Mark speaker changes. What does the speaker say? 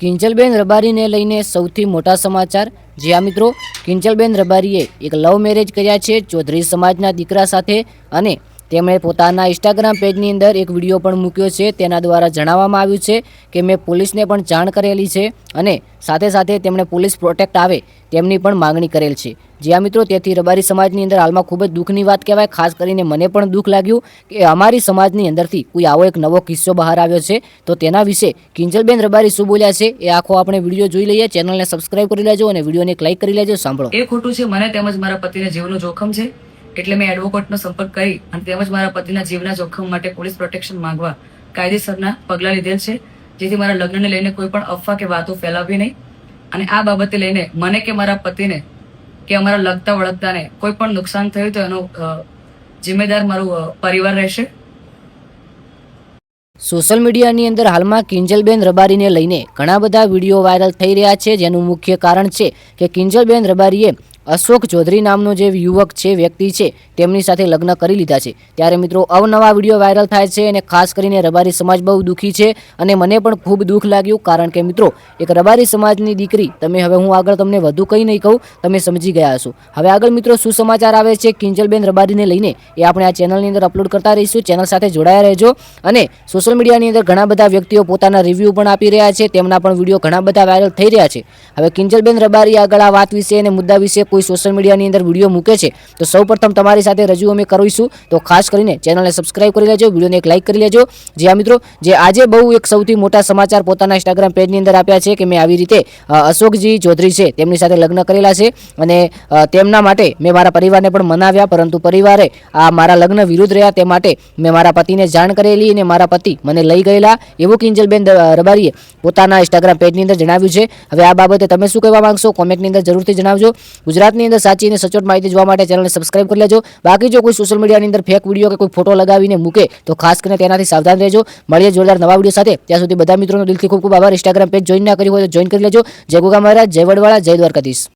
Speaker 1: કિંજલબેન રબારીને લઈને સૌથી મોટા સમાચાર। જે આ મિત્રો, કિંજલબેન રબારીએ એક લવ મેરેજ કર્યા છે ચૌધરી સમાજના દીકરા સાથે અને તેમણે પોતાના ઇન્સ્ટાગ્રામ પેજની અંદર એક વિડીયો પણ મૂક્યો છે। તેના દ્વારા જણાવવામાં આવ્યું છે કે મેં પોલીસને પણ જાણ કરેલી છે અને સાથે સાથે તેમણે પોલીસ પ્રોટેક્ટ આવે તેમની પણ માંગણી કરેલ છે। જે આ મિત્રો, તેથી રબારી સમાજની અંદર હાલમાં ખૂબ જ દુઃખની વાત કહેવાય। ખાસ કરીને મને પણ દુઃખ લાગ્યું કે અમારી સમાજની અંદરથી કોઈ આવો એક નવો કિસ્સો બહાર આવ્યો છે। તો તેના વિશે કિંજલબેન રબારી શું બોલ્યા છે એ આખો આપણે વિડીયો જોઈ લઈએ। ચેનલને સબસ્ક્રાઇબ કરી લેજો અને વિડીયોને એક લાઇક કરી લેજો। સાંભળો।
Speaker 2: એ ખોટું છે, મને તેમજ મારા પતિના જીવનું જોખમ છે એટલે મેં એડવોકેટનો સંપર્ક કરી અને તેમજ મારા પતિના જીવના જોખમ માટે પોલીસ પ્રોટેક્શન માંગવા કાયદેસરના પગલાં લીધેલ છે, જેથી મારા લગ્નને લઈને કોઈ પણ અફવા કે વાતો ફેલાવવી નહીં અને આ બાબતે લઈને મને કે મારા પતિને કે અમારા લગતા વળગતાને કોઈ પણ નુકસાન થયું તો એનો જિમ્મેદાર મારું પરિવાર રહેશે।
Speaker 1: સોશિયલ મીડિયાની અંદર હાલમાં કિંજલબેન રબારીને લઈને ઘણા બધા વિડીયો વાયરલ થઈ રહ્યા છે, જેનું મુખ્ય કારણ છે કે કિંજલબેન રબારીએ અશોક ચૌધરી નામનો જે યુવક છે, વ્યક્તિ છે, તેમની સાથે લગ્ન કરી લીધા છે। ત્યારે મિત્રો અવનવા વિડીયો વાયરલ થાય છે અને ખાસ કરીને રબારી સમાજ બહુ દુઃખી છે અને મને પણ ખૂબ દુઃખ લાગ્યું, કારણ કે મિત્રો એક રબારી સમાજની દીકરી, તમે હવે હું આગળ તમને વધુ કંઈ નહીં કહું, તમે સમજી ગયા હશો। હવે આગળ મિત્રો શું સમાચાર આવે છે કિંજલબેન રબારીને લઈને એ આપણે આ ચેનલની અંદર અપલોડ કરતા રહીશું। ચેનલ સાથે જોડાયા રહેજો અને સોશિયલ મીડિયાની અંદર ઘણા બધા વ્યક્તિઓ પોતાના રિવ્યૂ પણ આપી રહ્યા છે, તેમના પણ વિડીયો ઘણા બધા વાયરલ થઈ રહ્યા છે। હવે કિંજલબેન રબારી આગળ આ વાત વિશે અને મુદ્દા વિશે કોઈ સોશિયલ મીડિયાની અંદર વિડીયો મૂકે છે તો સૌપ્રથમ તમારી સાથે રજૂ અમે કરીશું। તો ખાસ કરીને ચેનલને સબસ્ક્રાઇબ કરી લેજો, વિડીયોને એક લાઇક કરી લેજો। જે આ મિત્રો, જે આજે બહુ એક સૌથી મોટા સમાચાર પોતાના ઇન્સ્ટાગ્રામ પેજની અંદર આપ્યા છે કે મેં આવી રીતે અશોકજી ચૌધરી છે તેમની સાથે લગ્ન કરેલા છે અને તેમના માટે મેં મારા પરિવારને પણ મનાવ્યા, પરંતુ પરિવારે આ મારા લગ્ન વિરુદ્ધ રહ્યા, તે માટે મેં મારા પતિને જાણ કરેલી અને મારા પતિ મને લઈ ગયેલા, એવું કિંજલબેન રબારીએ પોતાના ઇન્સ્ટાગ્રામ પેજની અંદર જણાવ્યું છે। હવે આ બાબતે તમે શું કહેવા માંગશો કોમેન્ટની અંદર જરૂરથી જણાવજો। ગુજરાતની અંદર સાચી અને સચોટ માહિતી જોવા માટે ચેનલને સબસ્ક્રાઇબ કરી લેજો। બાકી જો કોઈ સોશિયલ મીડિયાની અંદર ફેક વિડીયો કે કોઈ ફોટો લગાવીને મૂકે તો ખાસ કરીને તેનાથી સાવધાન રહેજો। મળીએ જોરદાર નવા વિડીયો સાથે, ત્યાં સુધી બધા મિત્રોનો દિલથી ખૂબ ખૂબ આભાર। ઇન્સ્ટાગ્રામ પેજ જોઈન ના કર્યું હોય તો જોઈન કરી લેજો। જય ગોગા મહારાજ, જય વડવાળા, જય દ્વારકાધીશ।